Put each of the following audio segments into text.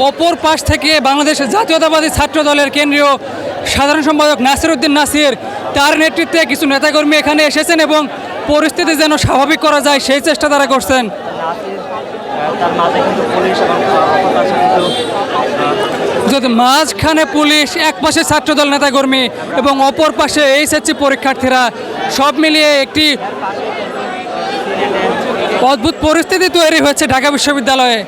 অপর পাশ থেকে বাংলাদেশের জাতীয়তাবাদী ছাত্র দলের কেন্দ্রীয় সাধারণ সম্পাদক নাসির উদ্দিন নাসির, তার নেতৃত্বে কিছু নেতাকর্মী এখানে এসেছেন এবং পরিস্থিতি যেন স্বাভাবিক করা যায় সেই চেষ্টা তারা করছেন। যদি মাঝখানে পুলিশ, এক পাশে ছাত্রদল নেতাকর্মী এবং অপর পাশে এইচএসসি পরীক্ষার্থীরা, সব মিলিয়ে একটি অদ্ভুত পরিস্থিতি তৈরি হয়েছে ঢাকা বিশ্ববিদ্যালয়ে।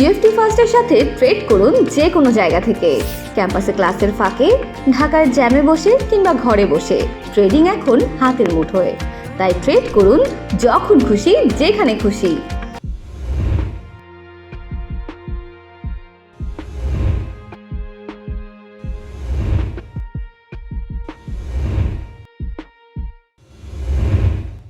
ইউএফটি ফার্স্টের সাথে ট্রেড করুন যে কোনো জায়গা থেকে। ক্যাম্পাসে ক্লাসের ফাঁকে, ঢাকার জ্যামে বসে কিংবা ঘরে বসে, ট্রেডিং এখন হাতের মুঠোয়। তাই ট্রেড করুন যখন খুশি, যেখানে খুশি।